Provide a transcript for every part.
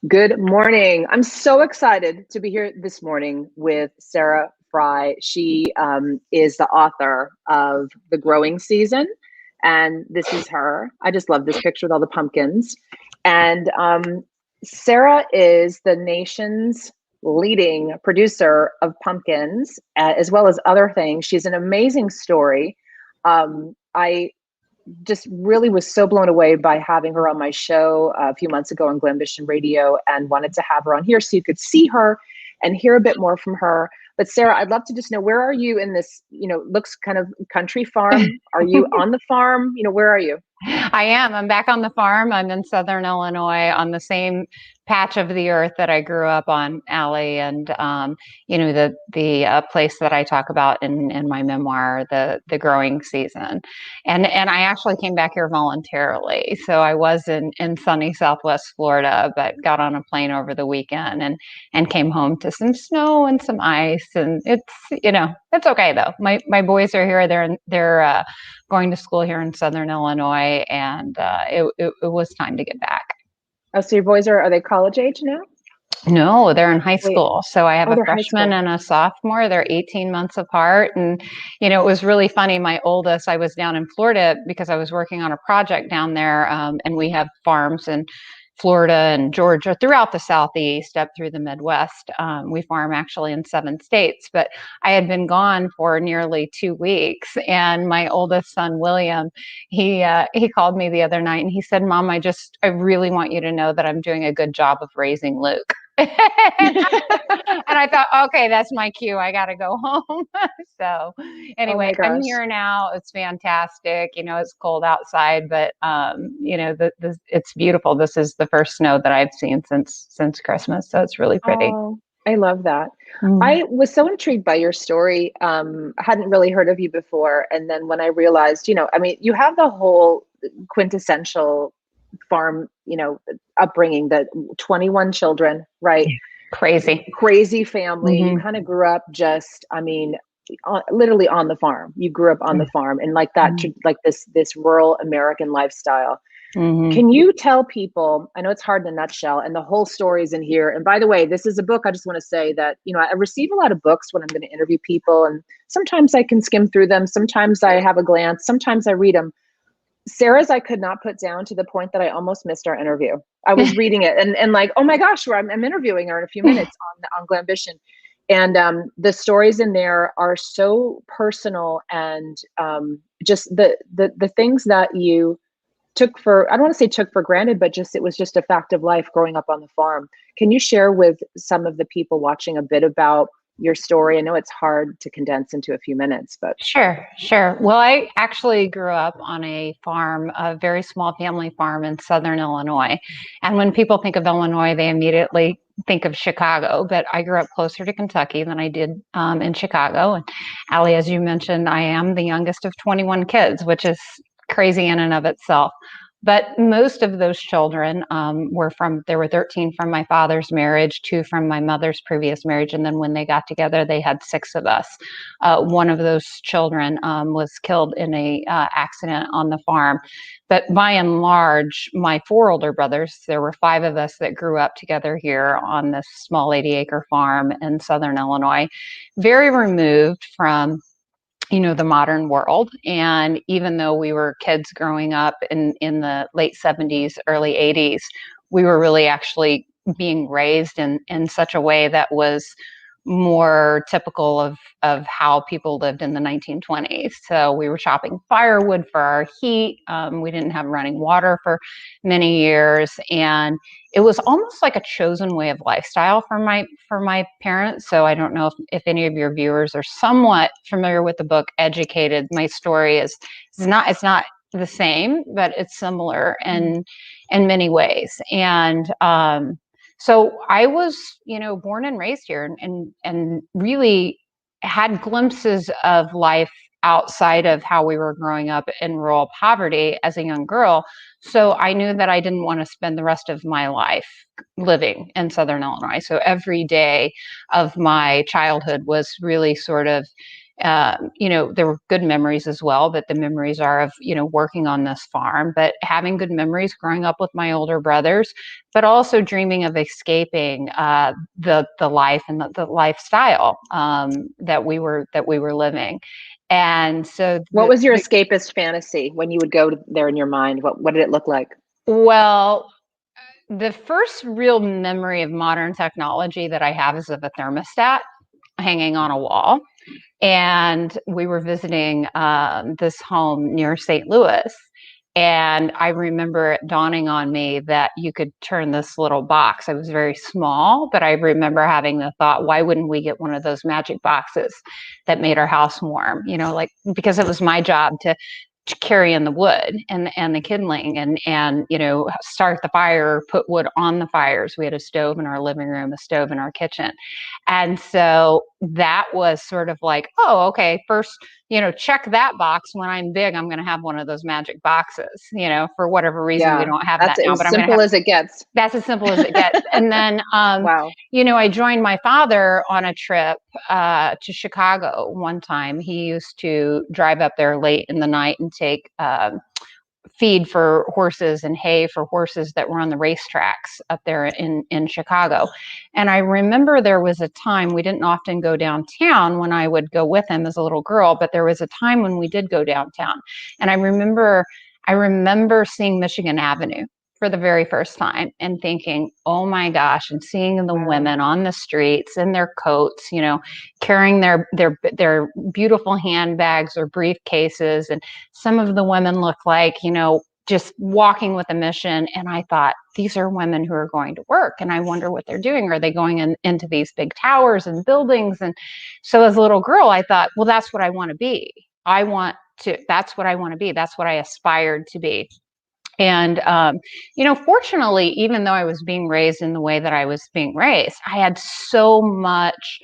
Good morning. I'm so excited to be here this morning with Sarah Frey. She is the author of The Growing Season, and this is her. I just love this picture with all the pumpkins. And Sarah is the nation's leading producer of pumpkins, as well as other things. She's an amazing story. I just really was so blown away by having her on my show a few months ago on Glenvision Radio, and wanted to have her on here so you could see her and hear a bit more from her. But Sarah, I'd love to just know, where are you in this, looks kind of country farm? Are you on the farm? Where are you? I am. I'm back on the farm. I'm in Southern Illinois on the same patch of the earth that I grew up on, Allie, and the place that I talk about in my memoir, the growing season, and I actually came back here voluntarily. So I was in sunny Southwest Florida, but got on a plane over the weekend and came home to some snow and some ice, and it's okay though. My boys are here. They're going to school here in Southern Illinois, and it was time to get back. Oh, so your boys are they college age now? No, they're in high school. So I have a they're freshman and a sophomore. They're 18 months apart. And, it was really funny. My oldest, I was down in Florida because I was working on a project down there. And we have farms in Florida and Georgia, throughout the Southeast, up through the Midwest. We farm actually in 7 states, but I had been gone for nearly 2 weeks. And my oldest son, William, he called me the other night and he said, "Mom, I really want you to know that I'm doing a good job of raising Luke." And I thought, okay, that's my cue. I got to go home. So anyway, I'm here now. It's fantastic. It's cold outside, but it's beautiful. This is the first snow that I've seen since Christmas. So it's really pretty. Oh, I love that. I was so intrigued by your story. I hadn't really heard of you before. And then when I realized, you have the whole quintessential farm, upbringing, the 21 children, right? Crazy family. You kind of grew up literally on the farm. You grew up on the farm, and like that, like this rural American lifestyle. Can you tell people, I know it's hard in a nutshell, and the whole story's in here. And by the way, this is a book. I just want to say that, I receive a lot of books when I'm going to interview people, and sometimes I can skim through them. Sometimes I have a glance. Sometimes I read them. Sarah's I could not put down, to the point that I almost missed our interview. I was reading it and like, oh my gosh, I'm interviewing her in a few minutes on Glenvision. And the stories in there are so personal, and just the things that you took for, I don't want to say took for granted, but it was just a fact of life growing up on the farm. Can you share with some of the people watching a bit about your story? I know it's hard to condense into a few minutes, but Sure. Well, I actually grew up on a farm, a very small family farm in Southern Illinois. And when people think of Illinois, they immediately think of Chicago, but I grew up closer to Kentucky than I did in Chicago. And Allie, as you mentioned, I am the youngest of 21 kids, which is crazy in and of itself. But most of those children there were 13 from my father's marriage, 2 from my mother's previous marriage. And then when they got together, they had 6 of us. One of those children was killed in a accident on the farm. But by and large, my 4 older brothers, there were 5 of us that grew up together here on this small 80-acre farm in Southern Illinois, very removed from the modern world. And even though we were kids growing up in the late 70s, early 80s, we were really actually being raised in such a way that was more typical of how people lived in the 1920s. So we were chopping firewood for our heat. We didn't have running water for many years. And it was almost like a chosen way of lifestyle for my parents. So I don't know if any of your viewers are somewhat familiar with the book Educated. My story it's not the same, but it's similar in many ways. So I was, born and raised here, and really had glimpses of life outside of how we were growing up in rural poverty as a young girl. So I knew that I didn't want to spend the rest of my life living in Southern Illinois. So every day of my childhood was really sort of There were good memories as well, but the memories are of, working on this farm, but having good memories growing up with my older brothers, but also dreaming of escaping the life and the lifestyle that we were living. And so what was your escapist fantasy when you would go there in your mind? What did it look like? Well, the first real memory of modern technology that I have is of a thermostat hanging on a wall. And we were visiting this home near St. Louis. And I remember it dawning on me that you could turn this little box. It was very small, but I remember having the thought, why wouldn't we get one of those magic boxes that made our house warm? Because it was my job to carry in the wood and the kindling and start the fire, put wood on the fires. We had a stove in our living room, a stove in our kitchen. And so that was sort of like, oh, okay, first, check that box. When I'm big, I'm going to have one of those magic boxes, for whatever reason, we don't have that now, but I'm going to have. As it gets. That's as simple as it gets. And then, wow. I joined my father on a trip to Chicago one time. He used to drive up there late in the night and take feed for horses and hay for horses that were on the racetracks up there in Chicago. And I remember there was a time, we didn't often go downtown when I would go with him as a little girl, but there was a time when we did go downtown. And I remember seeing Michigan Avenue for the very first time and thinking, oh my gosh, and seeing the women on the streets in their coats, carrying their beautiful handbags or briefcases. And some of the women look like, just walking with a mission. And I thought, these are women who are going to work. And I wonder what they're doing. Are they going into these big towers and buildings? And so as a little girl, I thought, well, that's what I want to be. That's what I want to be. That's what I aspired to be. And, fortunately, even though I was being raised in the way that I was being raised, I had so much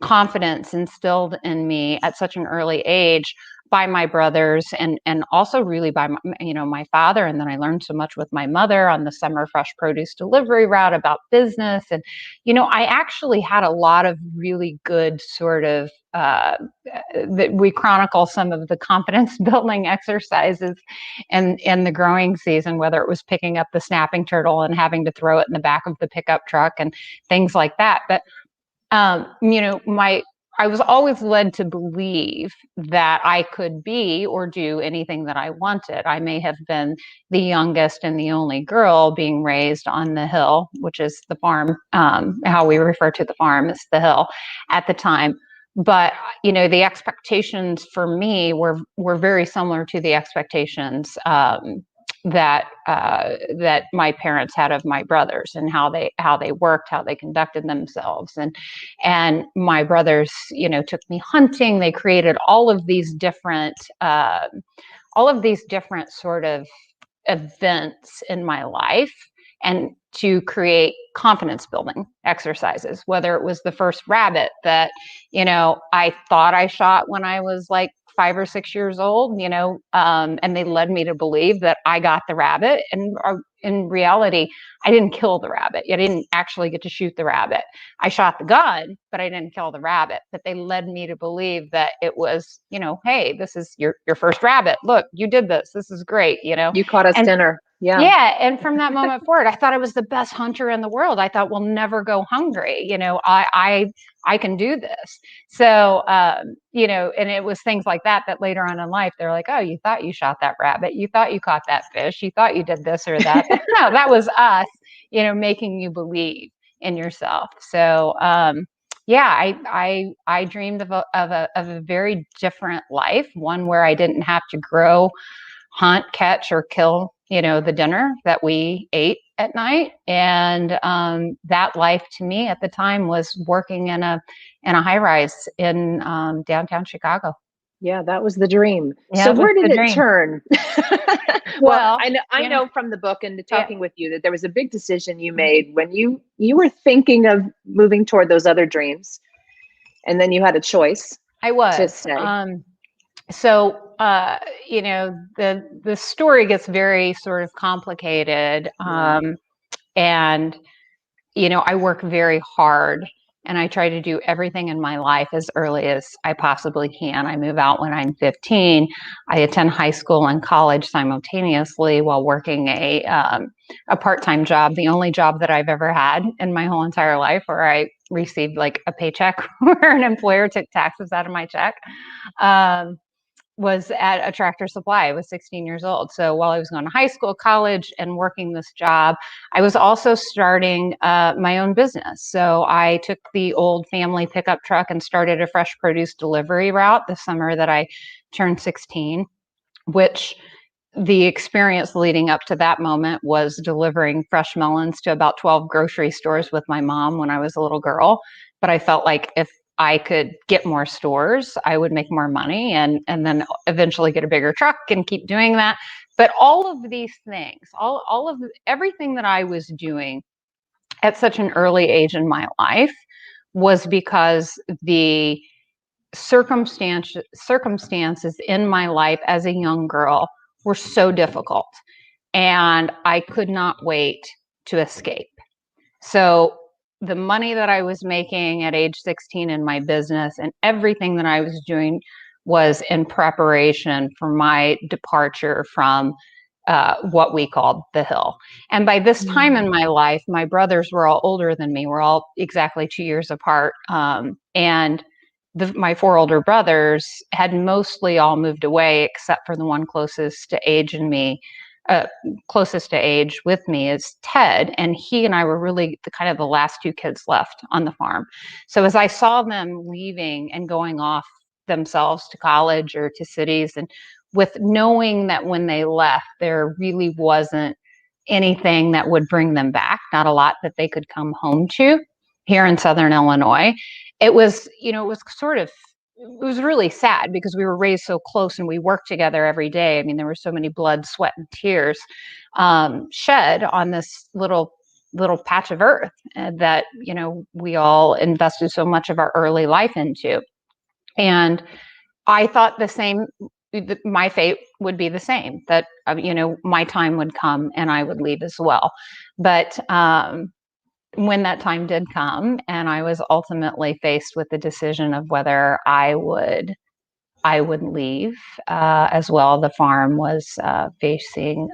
confidence instilled in me at such an early age by my brothers and also really by my father. And then I learned so much with my mother on the summer fresh produce delivery route about business. And, I actually had a lot of really good sort of that we chronicle some of the confidence building exercises and in the growing season, whether it was picking up the snapping turtle and having to throw it in the back of the pickup truck and things like that. But I was always led to believe that I could be or do anything that I wanted. I may have been the youngest and the only girl being raised on the hill, which is the farm. How we refer to the farm is the hill at the time. But, the expectations for me were very similar to the expectations that my parents had of my brothers and how they worked, how they conducted themselves. And my brothers, took me hunting. They created all of these different sort of events in my life and to create confidence building exercises, whether it was the first rabbit that, I thought I shot when I was like 5 or 6 years old, and they led me to believe that I got the rabbit. And in reality, I didn't kill the rabbit. I didn't actually get to shoot the rabbit. I shot the gun, but I didn't kill the rabbit. But they led me to believe that it was, hey, this is your first rabbit. Look, you did this. This is great. You caught us dinner. Yeah. Yeah. And from that moment forward, I thought I was the best hunter in the world. I thought we'll never go hungry. I can do this. So, and it was things like that later on in life, they're like, oh, you thought you shot that rabbit. You thought you caught that fish. You thought you did this or that. But no, that was us, making you believe in yourself. So, I dreamed of a very different life, one where I didn't have to grow, hunt, catch, or kill, the dinner that we ate at night. And that life to me at the time was working in a high rise in downtown Chicago. Yeah, that was the dream. Yeah, so where did it turn? Well, I know from the book and talking with you that there was a big decision you made when you were thinking of moving toward those other dreams, and then you had a choice. I was to stay. So, the story gets very sort of complicated. And, I work very hard and I try to do everything in my life as early as I possibly can. I move out when I'm 15. I attend high school and college simultaneously while working a part-time job, the only job that I've ever had in my whole entire life where I received like a paycheck where an employer took taxes out of my check. Was at a Tractor Supply. I was 16 years old. So while I was going to high school, college, and working this job, I was also starting my own business. So I took the old family pickup truck and started a fresh produce delivery route the summer that I turned 16, which the experience leading up to that moment was delivering fresh melons to about 12 grocery stores with my mom when I was a little girl. But I felt like if I could get more stores, I would make more money and then eventually get a bigger truck and keep doing that. But all of these things, all of everything that I was doing at such an early age in my life was because the circumstances in my life as a young girl were so difficult, and I could not wait to escape. So the money that I was making at age 16 in my business and everything that I was doing was in preparation for my departure from what we called the hill. And by this time in my life, my brothers were all older than me. We're all exactly 2 years apart. And my four older brothers had mostly all moved away, except for the one closest to age and me, closest to age with me is Ted. And he and I were really the kind of the last two kids left on the farm. So as I saw them leaving and going off themselves to college or to cities, and with knowing that when they left, there really wasn't anything that would bring them back, not a lot that they could come home to here in Southern Illinois. It was, it was really sad because we were raised so close and we worked together every day. I mean, there were so many blood, sweat, and tears shed on this little patch of earth that, we all invested so much of our early life into. And I thought the same, my fate would be the same, that, my time would come and I would leave as well. But when that time did come and I was ultimately faced with the decision of whether I would leave as well, the farm was facing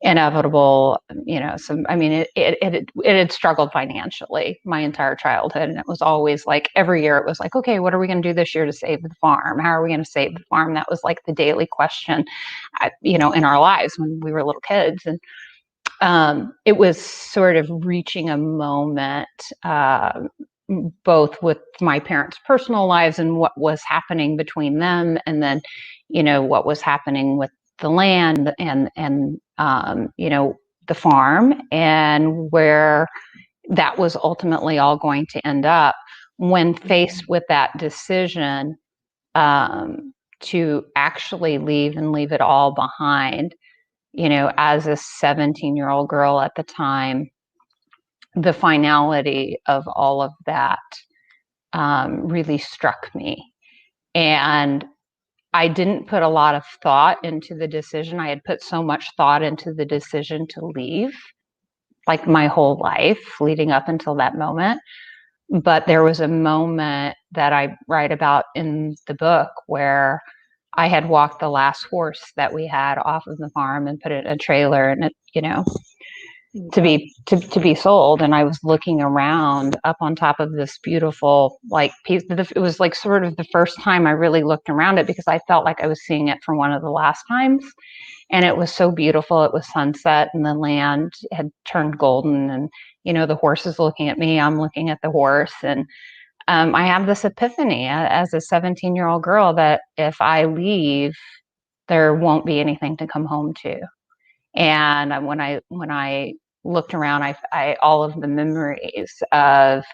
inevitable, it had struggled financially my entire childhood. And it was always like every year it was like, okay, what are we going to do this year to save the farm? How are we going to save the farm? That was like the daily question, in our lives when we were little kids. And it was sort of reaching a moment, both with my parents' personal lives and what was happening between them, and then, what was happening with the land and the farm, and where that was ultimately all going to end up. When faced with that decision to actually leave and leave it all behind, as a 17-year-old girl at the time, the finality of all of that really struck me. And I didn't put a lot of thought into the decision. I had put so much thought into the decision to leave, like my whole life leading up until that moment. But there was a moment that I write about in the book where I had walked the last horse that we had off of the farm and put it in a trailer, and it, to be sold. And I was looking around up on top of this beautiful piece. It was like sort of the first time I really looked around it, because I felt like I was seeing it for one of the last times. And it was so beautiful. It was sunset and the land had turned golden, and, the horse is looking at me, I'm looking at the horse. And I have this epiphany as a 17-year-old girl that if I leave, there won't be anything to come home to. And when I looked around, I all of the memories of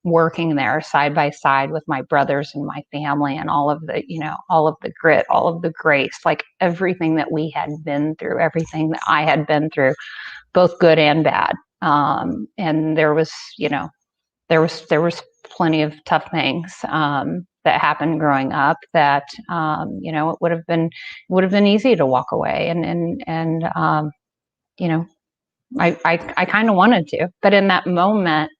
working there side by side with my brothers and my family, and all of the grit, all of the grace, like everything that we had been through, everything that I had been through, both good and bad. And there was plenty of tough things that happened growing up that it would have been easy to walk away, and I kind of wanted to, but in that moment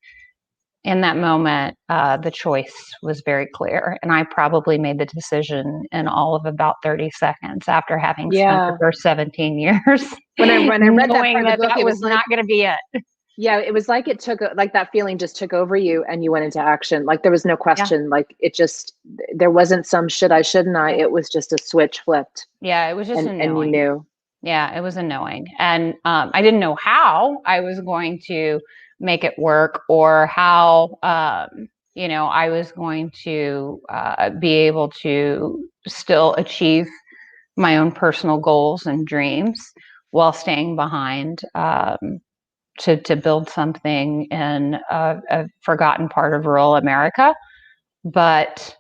in that moment, the choice was very clear. And I probably made the decision in all of about 30 seconds after having spent the first 17 years when I read knowing that, that was not going to be it. Yeah, it was like it took, like that feeling just took over you and you went into action. Like there was no question. Like it just, there wasn't some should I, shouldn't I? It was just a switch flipped. Yeah, it was just a knowing. And you knew. Yeah, it was a knowing. And I didn't know how I was going to make it work or how, I was going to be able to still achieve my own personal goals and dreams while staying behind to build something in a forgotten part of rural America. But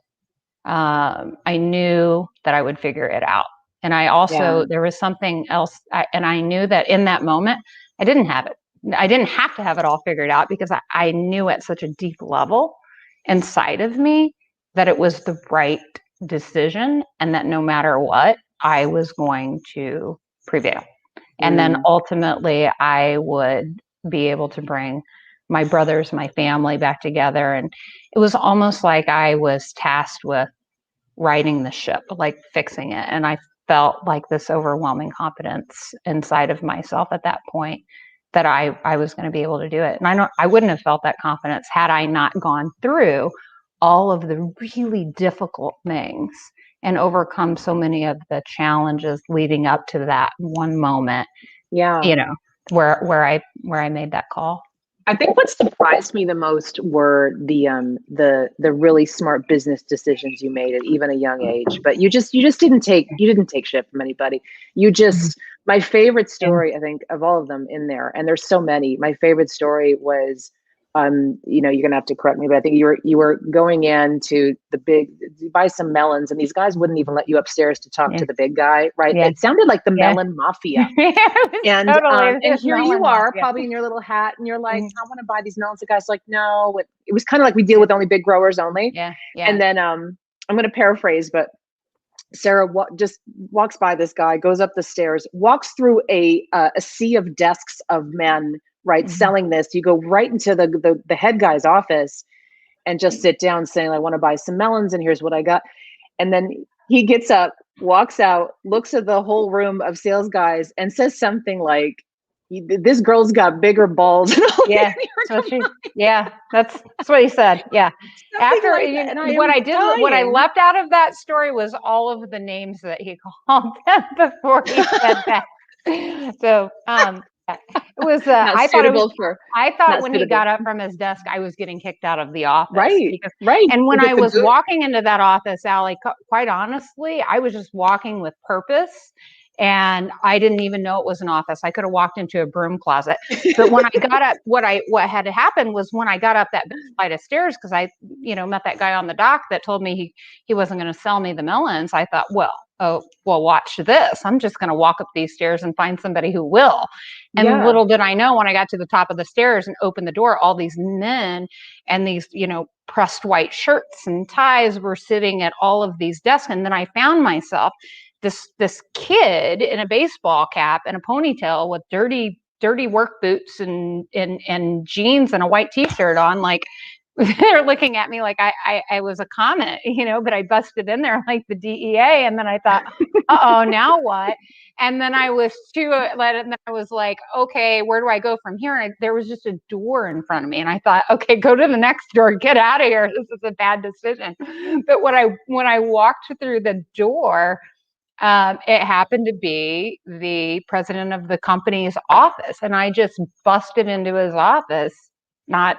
I knew that I would figure it out. And I also, there was something else. And I knew that in that moment, I didn't have it. I didn't have to have it all figured out because I knew at such a deep level inside of me that it was the right decision and that no matter what, I was going to prevail. And then ultimately I would be able to bring my brothers, my family back together. And it was almost like I was tasked with righting the ship, like fixing it. And I felt like this overwhelming confidence inside of myself at that point that I was going to be able to do it. And I wouldn't have felt that confidence had I not gone through all of the really difficult things and overcome so many of the challenges leading up to that one moment. Yeah. Where I made that call. I think what surprised me the most were the really smart business decisions you made at even a young age. But you just didn't take shit from anybody. You just my favorite story, I think, of all of them in there, and there's so many. My favorite story was you're gonna have to correct me, but I think you were going in to buy some melons, and these guys wouldn't even let you upstairs to talk to the big guy, right? It sounded like the melon mafia. And here you are, probably in your little hat, and you're like, I want to buy these melons. The guy's like, no. It was kind of like we deal with only big growers only. Yeah. And then I'm going to paraphrase, but Sarah just walks by this guy, goes up the stairs, walks through a sea of desks of men, right, selling this. You go right into the head guy's office and just sit down saying, I want to buy some melons and here's what I got. And then he gets up, walks out, looks at the whole room of sales guys and says something like, this girl's got bigger balls. Yeah. That's what he said. Yeah. After what I left out of that story was all of the names that he called them before he said that. So, it was. I thought when he got up from his desk, I was getting kicked out of the office. Right. And when I was walking into that office, Allie, quite honestly, I was just walking with purpose, and I didn't even know it was an office. I could have walked into a broom closet. But when I got up, what had happened was when I got up that flight of stairs, because I, met that guy on the dock that told me he wasn't going to sell me the melons. I thought, well, watch this. I'm just going to walk up these stairs and find somebody who will. And little did I know when I got to the top of the stairs and opened the door, all these men and these, pressed white shirts and ties were sitting at all of these desks. And then I found myself this kid in a baseball cap and a ponytail with dirty work boots and jeans and a white t-shirt on, like they're looking at me like I was a comet, but I busted in there like the DEA. And then I thought, now what? And then I was and then I was like, okay, where do I go from here? And there was just a door in front of me. And I thought, okay, go to the next door, get out of here. This is a bad decision. But when I walked through the door, it happened to be the president of the company's office. And I just busted into his office, not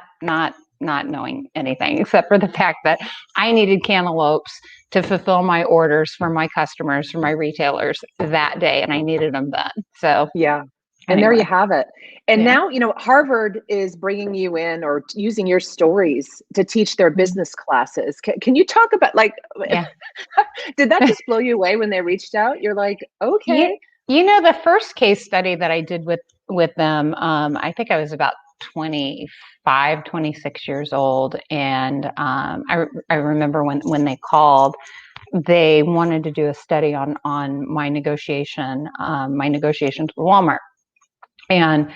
knowing anything except for the fact that I needed cantaloupes to fulfill my orders for my customers, for my retailers that day. And I needed them then. So, yeah. And there you have it. And now, Harvard is bringing you in or using your stories to teach their business classes. Can you talk about did that just blow you away when they reached out? You're like, okay. The first case study that I did with them, I think I was about 25, 26 years old. And I remember when they called, they wanted to do a study on my negotiations with Walmart. And,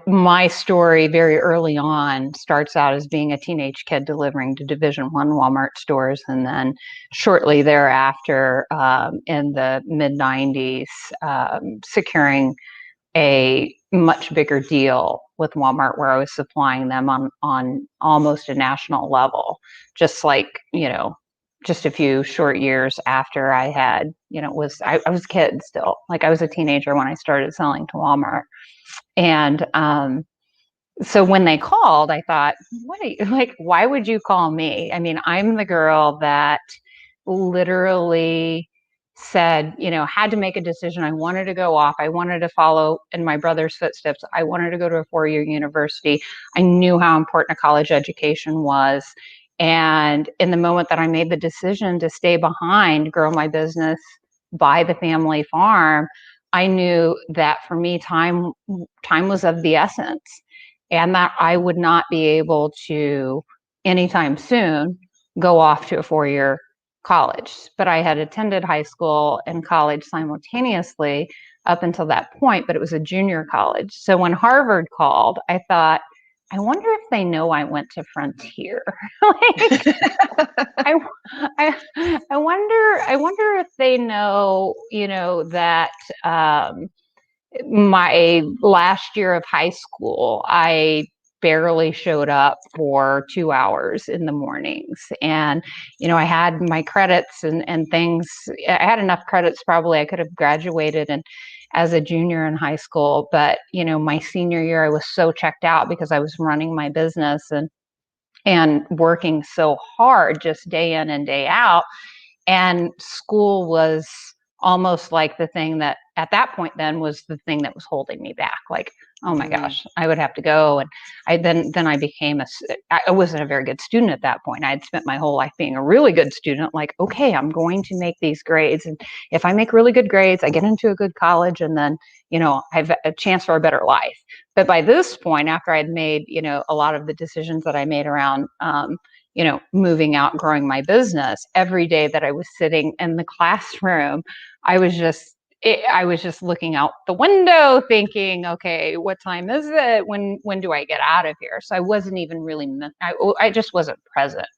my story very early on starts out as being a teenage kid delivering to Division I Walmart stores. And then shortly thereafter, in the mid-90s, securing a much bigger deal with Walmart where I was supplying them on almost a national level, just like, just a few short years after I had, I was a kid still, like I was a teenager when I started selling to Walmart. And so when they called, I thought, why would you call me? I mean, I'm the girl that literally said, had to make a decision. I wanted to go off. I wanted to follow in my brother's footsteps. I wanted to go to a 4-year university. I knew how important a college education was. And in the moment that I made the decision to stay behind, grow my business, buy the family farm, I knew that for me, time was of the essence, and that I would not be able to anytime soon go off to a 4-year college. But I had attended high school and college simultaneously up until that point, but it was a junior college. So when Harvard called, I thought, I wonder if they know I went to Frontier. I wonder if they know, that my last year of high school, I barely showed up for 2 hours in the mornings. And, I had my credits and things. I had enough credits, probably I could have graduated and as a junior in high school. But, my senior year, I was so checked out because I was running my business and working so hard just day in and day out. And school was almost like the thing that at that point then was the thing that was holding me back. Like, oh my gosh, I would have to go. And I became I wasn't a very good student at that point. I had spent my whole life being a really good student. Like, okay, I'm going to make these grades. And if I make really good grades, I get into a good college, and then, I have a chance for a better life. But by this point, after I'd made, a lot of the decisions that I made around, moving out, growing my business, every day that I was sitting in the classroom, I was just looking out the window thinking, okay, what time is it? When do I get out of here? So I wasn't even really, I just wasn't present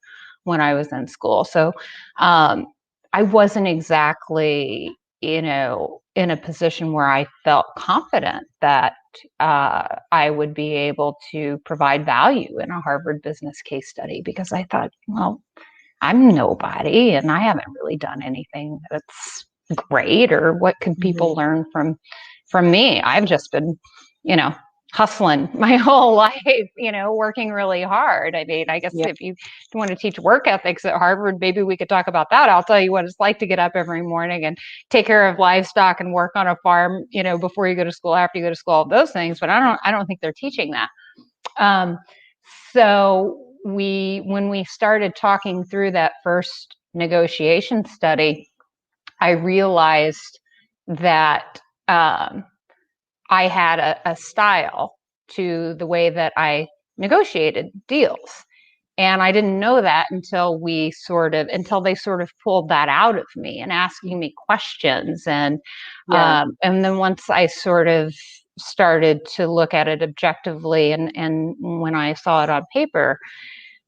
when I was in school. So I wasn't exactly, in a position where I felt confident that I would be able to provide value in a Harvard business case study, because I thought, well, I'm nobody and I haven't really done anything that's great, or what could people learn from me? I've just been, hustling my whole life, working really hard. I mean, I guess if you want to teach work ethics at Harvard, maybe we could talk about that. I'll tell you what it's like to get up every morning and take care of livestock and work on a farm, before you go to school, after you go to school, all those things. But I don't think they're teaching that. So when we started talking through that first negotiation study, I realized that I had a style to the way that I negotiated deals. And I didn't know that until they sort of pulled that out of me and asking me questions. And then once I sort of started to look at it objectively, and when I saw it on paper,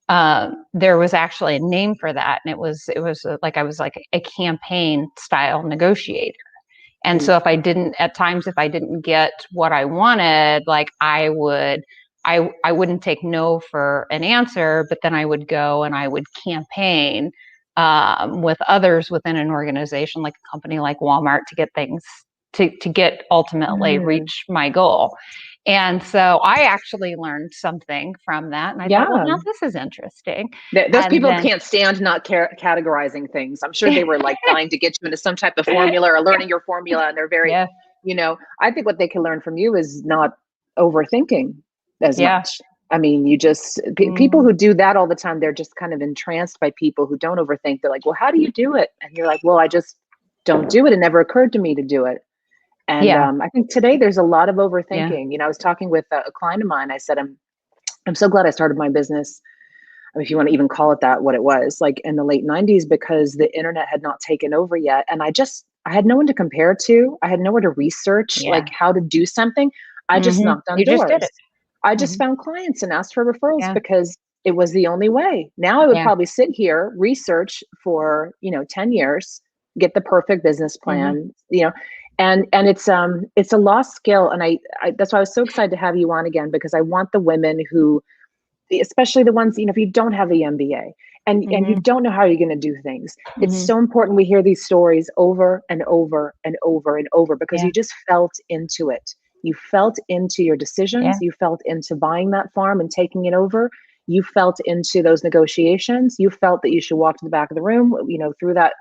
there was actually a name for that. And it was like, I was like a campaign style negotiator. And so if I didn't get what I wanted, like I wouldn't take no for an answer, but then I would go and I would campaign with others within an organization, like a company like Walmart, to get things to get ultimately reach my goal. And so I actually learned something from that. And I thought, well, now this is interesting. Those people can't stand not categorizing things. I'm sure they were like dying to get you into some type of formula or learning your formula. And they're very, I think what they can learn from you is not overthinking as much. I mean, you just, people who do that all the time, they're just kind of entranced by people who don't overthink. They're like, well, how do you do it? And you're like, well, I just don't do it. It never occurred to me to do it. And I think today there's a lot of overthinking. I was talking with a client of mine. I said, I'm so glad I started my business, if you want to even call it that, what it was, like in the late 90s, because the internet had not taken over yet. And I had no one to compare to. I had nowhere to research like how to do something. I just knocked on You doors. just did it. I just found clients and asked for referrals because it was the only way. Now I would probably sit here, research for, 10 years, get the perfect business plan, and it's a lost skill. And I that's why I was so excited to have you on again, because I want the women who, especially the ones, if you don't have the MBA and you don't know how you're going to do things, it's so important we hear these stories over and over and over and over, because you just felt into it. You felt into your decisions. You felt into buying that farm and taking it over. You felt into those negotiations. You felt that you should walk to the back of the room, through that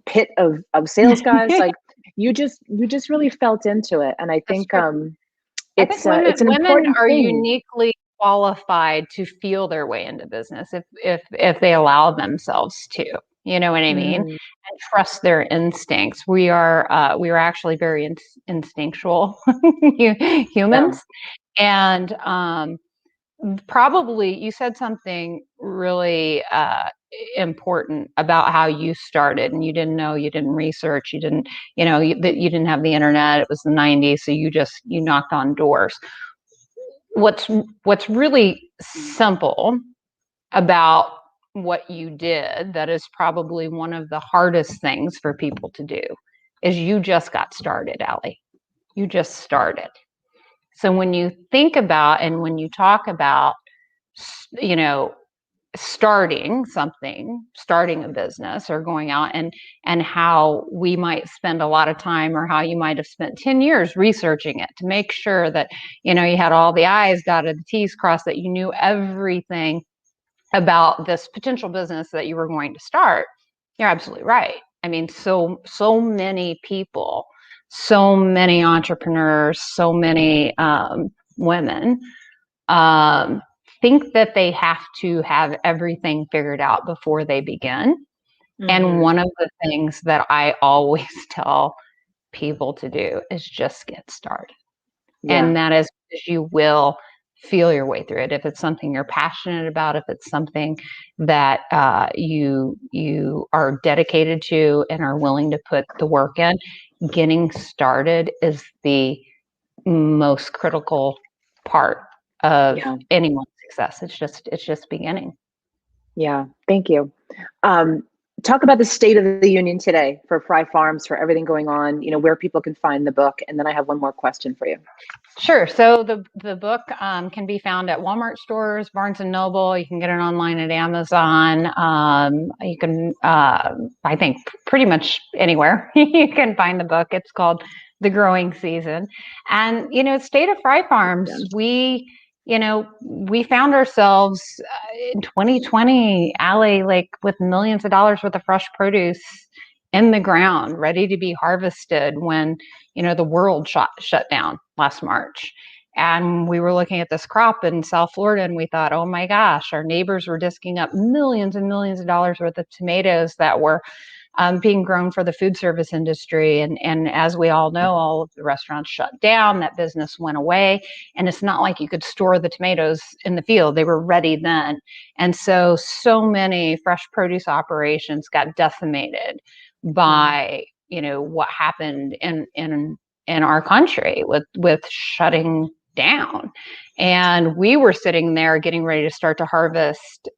pit of sales guys. Like you just really felt into it. And I think it's an women important are thing. uniquely qualified to feel their way into business if they allow themselves to, you know what I mean? And trust their instincts. We are actually very instinctual humans. And probably you said something really important about how you started, and you didn't research, you didn't have the internet. It was the 90s, so you knocked on doors. What's really simple about what you did, that is probably one of the hardest things for people to do, is you just got started, Allie. You just started. So when you think about, and when you talk about, starting a business or going out, and how we might spend a lot of time, or how you might have spent 10 years researching it to make sure that, you had all the I's dotted, the T's crossed, that you knew everything about this potential business that you were going to start. You're absolutely right. I mean, so many people, so many entrepreneurs, so many women think that they have to have everything figured out before they begin. And one of the things that I always tell people to do is just get started. And that is because you will feel your way through it. If it's something you're passionate about, if it's something that you are dedicated to and are willing to put the work in, getting started is the most critical part of anyone's success. It's just beginning. Yeah. Thank you. Talk about the state of the union today for Frey Farms, for everything going on, where people can find the book. And then I have one more question for you. Sure. So the book can be found at Walmart stores, Barnes and Noble. You can get it online at Amazon. You can, I think, pretty much anywhere you can find the book. It's called The Growing Season. And, State of Frey Farms, we found ourselves in 2020, Allie, like with millions of dollars worth of fresh produce in the ground, ready to be harvested when, the world shut down last March. And we were looking at this crop in South Florida, and we thought, oh my gosh, our neighbors were disking up millions and millions of dollars worth of tomatoes that were being grown for the food service industry. And as we all know, all of the restaurants shut down, that business went away. And it's not like you could store the tomatoes in the field. They were ready then. And so many fresh produce operations got decimated by, what happened in our country with shutting down. And we were sitting there getting ready to start to harvest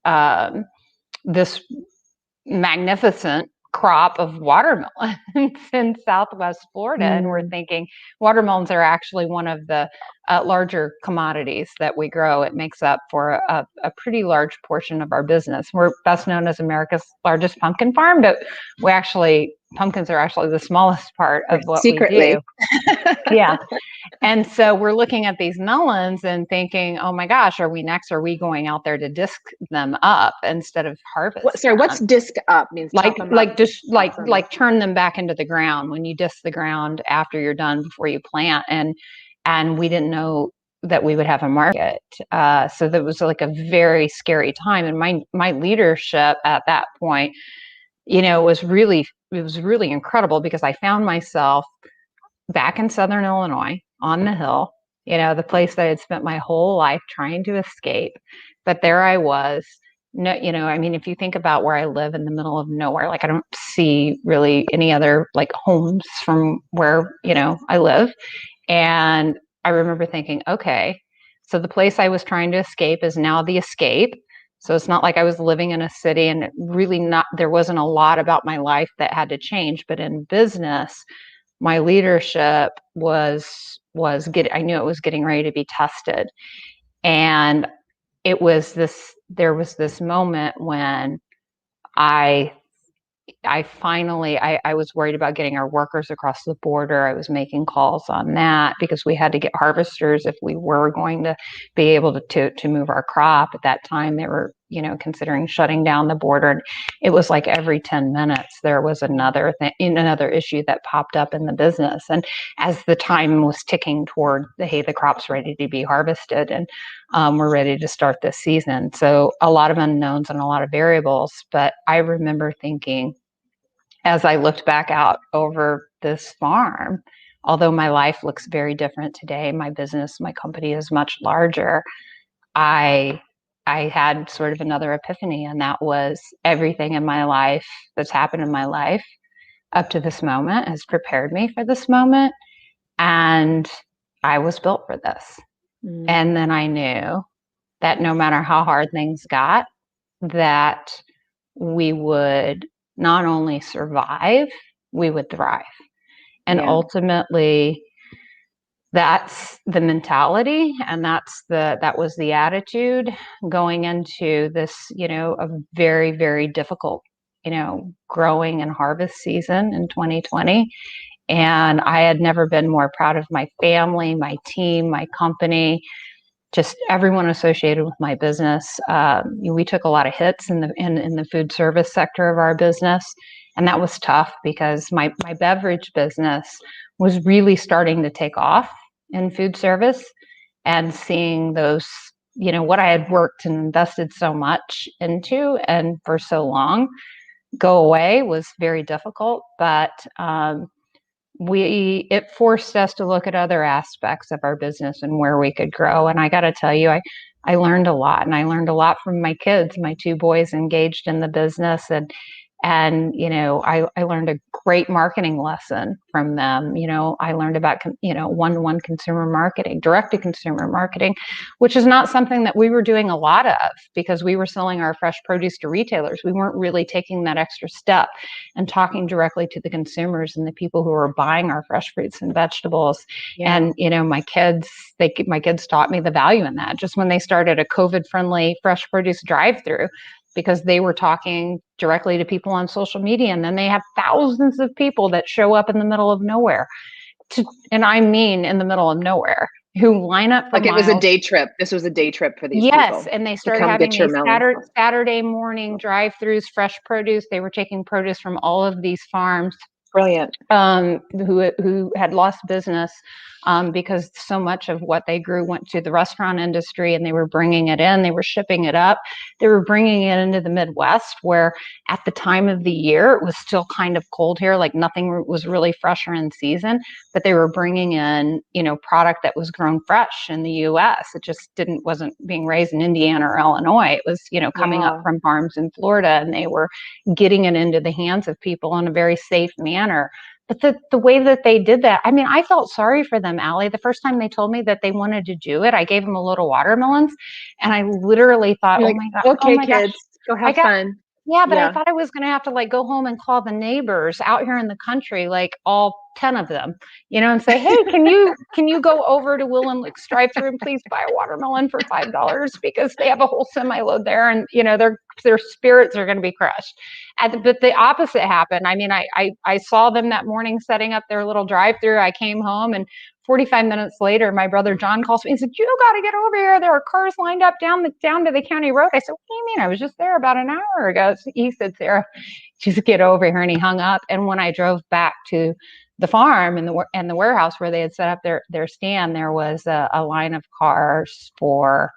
this magnificent crop of watermelons in Southwest Florida. And we're thinking watermelons are actually one of the larger commodities that we grow. It makes up for a pretty large portion of our business. We're best known as America's largest pumpkin farm, but pumpkins are actually the smallest part of what secretly. We do. Yeah. And so we're looking at these melons and thinking, oh my gosh, are we going out there to disc them up instead of harvest? Sorry, what's disc up means? Like turn them back into the ground when you disc the ground after you're done, before you plant. And we didn't know that we would have a market. So that was like a very scary time. And my leadership at that point, it was really incredible, because I found myself back in Southern Illinois on the Hill, the place that I had spent my whole life trying to escape. But there I was. No, I mean, if you think about where I live in the middle of nowhere, like I don't see really any other like homes from where, I live. And I remember thinking, okay, so the place I was trying to escape is now the escape. So it's not like I was living in a city, and there wasn't a lot about my life that had to change. But in business, my leadership I knew it was getting ready to be tested. And there was this moment when I I was worried about getting our workers across the border. I was making calls on that because we had to get harvesters if we were going to be able to move our crop. At that time, they were, considering shutting down the border. And it was like every 10 minutes, there was another issue that popped up in the business. And as the time was ticking toward the crop's ready to be harvested, and we're ready to start this season. So a lot of unknowns and a lot of variables. But I remember thinking, as I looked back out over this farm, although my life looks very different today, my company is much larger, I had sort of another epiphany, and that was everything in my life that's happened in my life up to this moment has prepared me for this moment, and I was built for this. And then I knew that no matter how hard things got, that we would not only survive, we would thrive. And ultimately, that's the mentality, and that was the attitude going into this, a very, very difficult, growing and harvest season in 2020. And I had never been more proud of my family, my team, my company, just everyone associated with my business. We took a lot of hits in the food service sector of our business, and that was tough because my beverage business was really starting to take off in food service, and seeing those, what I had worked and invested so much into and for so long go away was very difficult. But it forced us to look at other aspects of our business and where we could grow. And I got to tell you, I learned a lot, and I learned a lot from my kids, my two boys engaged in the business. And I learned a great marketing lesson from them. I learned about, one-to-one consumer marketing, direct-to-consumer marketing, which is not something that we were doing a lot of because we were selling our fresh produce to retailers. We weren't really taking that extra step and talking directly to the consumers and the people who are buying our fresh fruits and vegetables. Yeah. And, my kids taught me the value in that just when they started a COVID-friendly fresh produce drive-through, because they were talking directly to people on social media. And then they have thousands of people that show up in the middle of nowhere, and I mean in the middle of nowhere, who line up for like miles. It was a day trip. This was a day trip for these people. Yes, and they started having these Saturday morning drive-throughs, fresh produce. They were taking produce from all of these farms. Brilliant. Who had lost business because so much of what they grew went to the restaurant industry, and they were bringing it in, they were shipping it up, they were bringing it into the Midwest, where at the time of the year it was still kind of cold here, like nothing was really fresh or in season, but they were bringing in, product that was grown fresh in the U.S. It just wasn't being raised in Indiana or Illinois. It was, coming up from farms in Florida, and they were getting it into the hands of people in a very safe manner. But the way that they did that, I mean, I felt sorry for them, Allie. The first time they told me that they wanted to do it, I gave them a little watermelons, and I literally thought, You're my God, okay, kids, go have fun. Yeah, but I thought I was going to have to go home and call the neighbors out here in the country, all 10 of them, and say, hey, can you go over to Will and Luke's drive-through and please buy a watermelon for $5 because they have a whole semi-load there, and their spirits are going to be crushed. But the opposite happened. I mean, I saw them that morning setting up their little drive-through. I came home, and 45 minutes later, my brother John calls me and said, you got to get over here. There are cars lined up down to the county road. I said, what do you mean? I was just there about an hour ago. So he said, Sarah, just get over here. And he hung up. And when I drove back to the farm and the warehouse where they had set up their stand, there was a line of cars for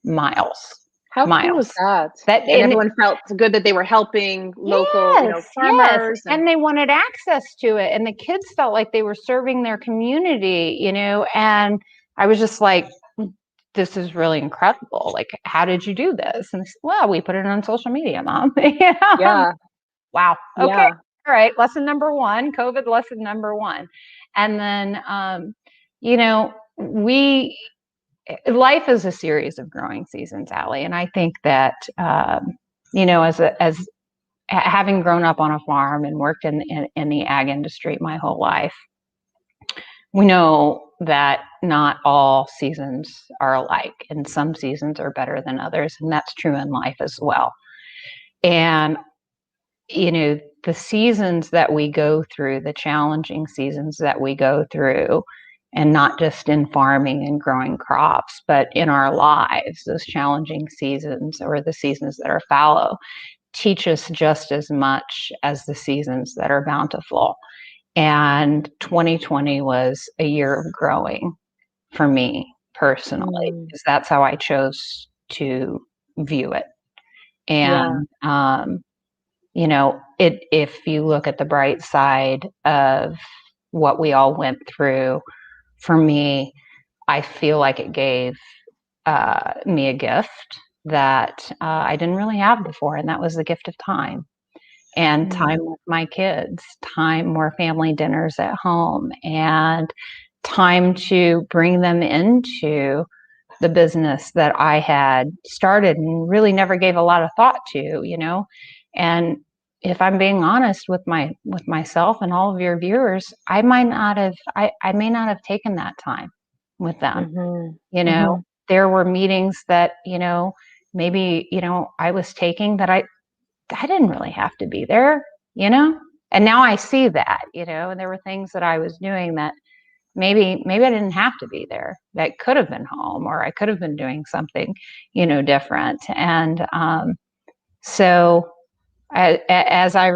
miles. How cool was that? And everyone felt good that they were helping local, farmers. Yes. And they wanted access to it. And the kids felt like they were serving their community, and I was just like, this is really incredible. How did you do this? And they said, well, we put it on social media, Mom. Yeah. Wow. Okay. Yeah. All right. Lesson number one, COVID lesson number one. And then, life is a series of growing seasons, Allie. And I think that, as having grown up on a farm and worked in the ag industry my whole life, we know that not all seasons are alike, and some seasons are better than others. And that's true in life as well. And, the seasons that we go through, the challenging seasons that we go through, and not just in farming and growing crops, but in our lives, those challenging seasons or the seasons that are fallow teach us just as much as the seasons that are bountiful. And 2020 was a year of growing for me personally, because that's how I chose to view it. And, if you look at the bright side of what we all went through, for me, I feel like it gave me a gift that I didn't really have before, and that was the gift of time. And time with my kids, time more family dinners at home, and time to bring them into the business that I had started and really never gave a lot of thought to, And if I'm being honest with myself and all of your viewers, I may not have taken that time with them. There were meetings that, maybe, I was taking that I didn't really have to be there, and now I see that, and there were things that I was doing that maybe I didn't have to be there, that could have been home, or I could have been doing something, different. And so as I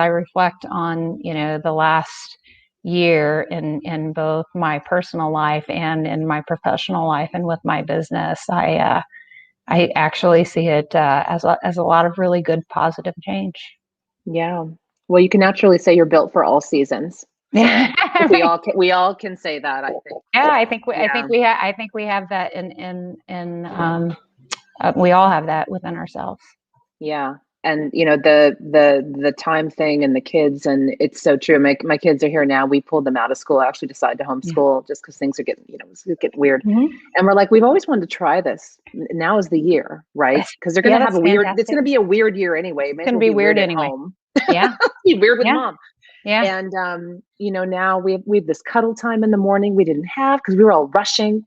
reflect on, the last year in both my personal life and in my professional life and with my business, I actually see it as a lot of really good, positive change. Yeah. Well, you can naturally say you're built for all seasons. Yeah. we all can say that, I think. Yeah, I think we have that we all have that within ourselves. Yeah. And the time thing and the kids, and it's so true. My kids are here now. We pulled them out of school. I actually decided to homeschool just because things are getting weird. And we're like, we've always wanted to try this. Now is the year, right? Because they're going to have it's going to be a weird year anyway. It's going to be weird anyway. Home. Yeah. Be weird with mom. Yeah. And now we have this cuddle time in the morning we didn't have because we were all rushing.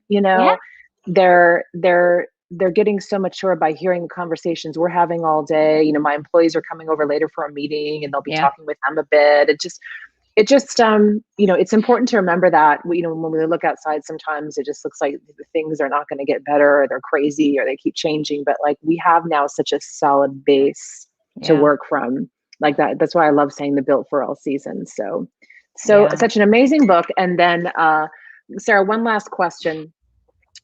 They're getting so mature by hearing the conversations we're having all day. My employees are coming over later for a meeting, and they'll be talking with them a bit. It just it's important to remember that when we look outside, sometimes it just looks like things are not going to get better, or they're crazy, or they keep changing. But like, we have now such a solid base to work from. Like that. That's why I love saying the built for all seasons. So such an amazing book. And then Sarah, one last question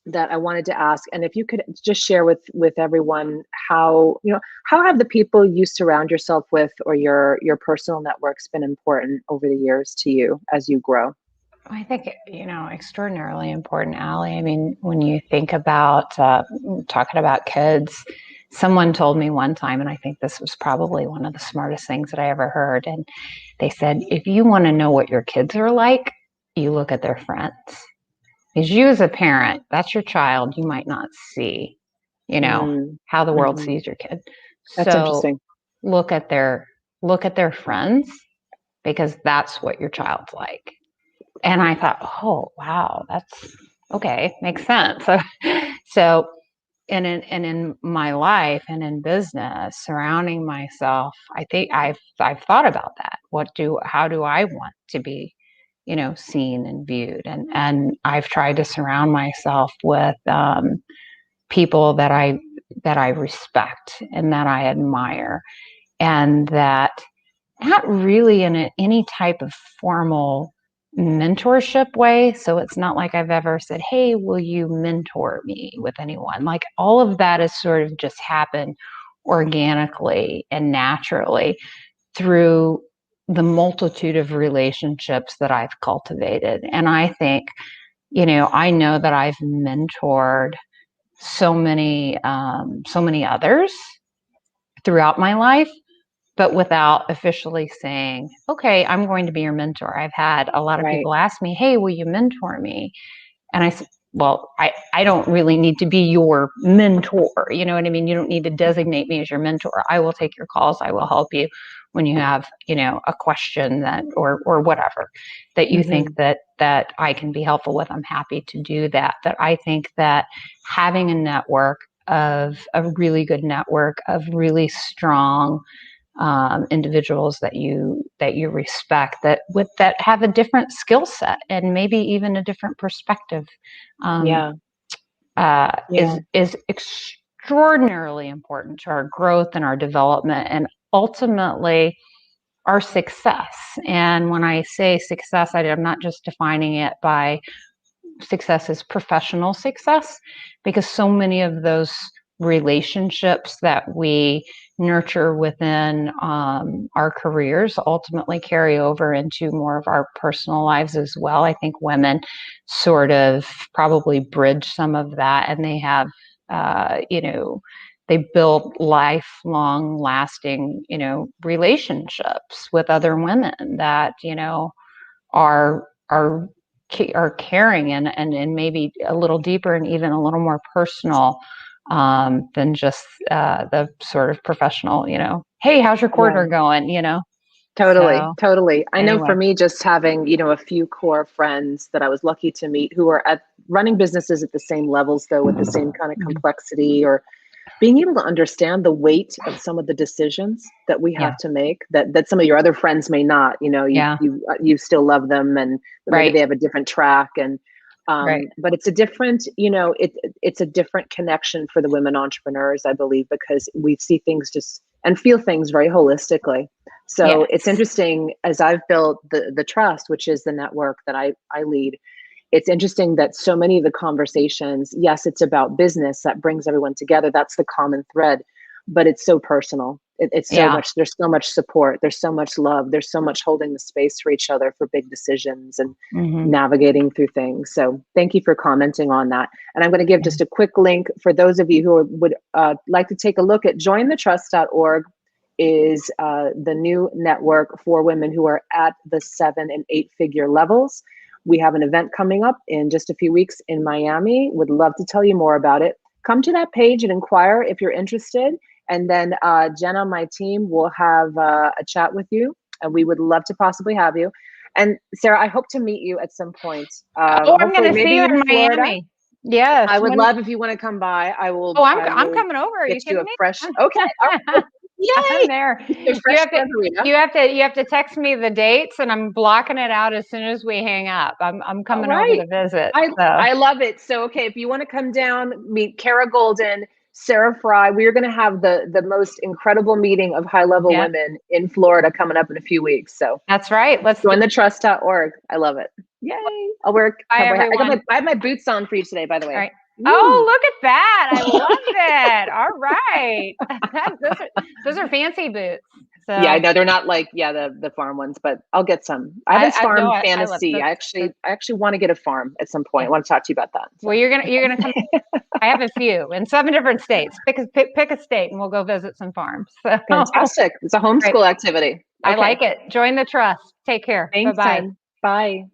that I wanted to ask, and if you could just share with everyone how have the people you surround yourself with, or your personal networks, been important over the years to you as you grow? I think, extraordinarily important, Allie. I mean, when you think about talking about kids, someone told me one time, and I think this was probably one of the smartest things that I ever heard. And they said, if you want to know what your kids are like, you look at their friends. Because you as a parent, that's your child, you might not see, how the world sees your kid. That's interesting. Look at their friends, because that's what your child's like. And I thought, oh, wow, that's okay. Makes sense. So in my life and in business, surrounding myself, I think I've thought about that. How do I want to be, seen and viewed? And I've tried to surround myself with people that I respect and that I admire, and that not really in any type of formal mentorship way. So it's not like I've ever said, hey, will you mentor me with anyone? Like, all of that has sort of just happened organically and naturally through the multitude of relationships that I've cultivated. And I think, I know that I've mentored so many others throughout my life, but without officially saying, okay, I'm going to be your mentor. I've had a lot of people ask me, hey, will you mentor me? And I said, well, I don't really need to be your mentor. You know what I mean? You don't need to designate me as your mentor. I will take your calls. I will help you when you have, a question that, or whatever that you think that I can be helpful with. I'm happy to do that. That I think that having a really good network of really strong individuals that you respect, that have a different skill set and maybe even a different perspective, is extraordinarily important to our growth and our development and ultimately our success. And when I say success, I'm not just defining it by success as professional success, because so many of those relationships that we nurture within our careers ultimately carry over into more of our personal lives as well. I think women sort of probably bridge some of that, and they have, they build lifelong lasting, relationships with other women that, are caring and maybe a little deeper and even a little more personal than just the sort of professional, hey, how's your quarter going, Totally. So, totally. I know anyway. for me, just having, a few core friends that I was lucky to meet who are running businesses at the same levels, though, with the same kind of complexity, or being able to understand the weight of some of the decisions that we have to make that some of your other friends may not, you still love them, and maybe they have a different track, and but it's a different, it's a different connection for the women entrepreneurs, I believe, because we see things and feel things very holistically. So it's interesting, as I've built the trust, which is the network that I lead. It's interesting that so many of the conversations, yes, it's about business that brings everyone together. That's the common thread, but it's so personal. It's so much, there's so much support. There's so much love. There's so much holding the space for each other for big decisions and navigating through things. So thank you for commenting on that. And I'm going to give just a quick link for those of you who would like to take a look at jointhetrust.org. is the new network for women who are at the 7 and 8 figure levels. We have an event coming up in just a few weeks in Miami. Would love to tell you more about it. Come to that page and inquire if you're interested. And then Jenna, my team, will have a chat with you, and we would love to possibly have you. And Sarah, I hope to meet you at some point. I'm going to see you in Miami. Yes, I would love if you want to come by. I will. Oh, I'm coming over. Are you kidding me? Fresh. Okay. Yay! I'm there. You have to text me the dates, and I'm blocking it out as soon as we hang up. I'm coming over to visit. I love it. So okay, if you want to come down, meet Kara Golden, Sarah Frey. We are going to have the most incredible meeting of high level women in Florida coming up in a few weeks. So that's right. Let's join thetrust.org. I love it. Yay! I'll work. I have my boots on for you today, by the way. All right. Oh, look at that. I love it. All right. Those are fancy boots. So. Yeah, I know they're not like the farm ones, but I'll get some. I have this farm fantasy. I actually want to get a farm at some point. I want to talk to you about that. So. Well, you're gonna come. I have a few in 7 different states. Pick a state, and we'll go visit some farms. So. Fantastic! It's a homeschool activity. Okay. I like it. Join the trust. Take care. Thanks. Bye-bye. Bye.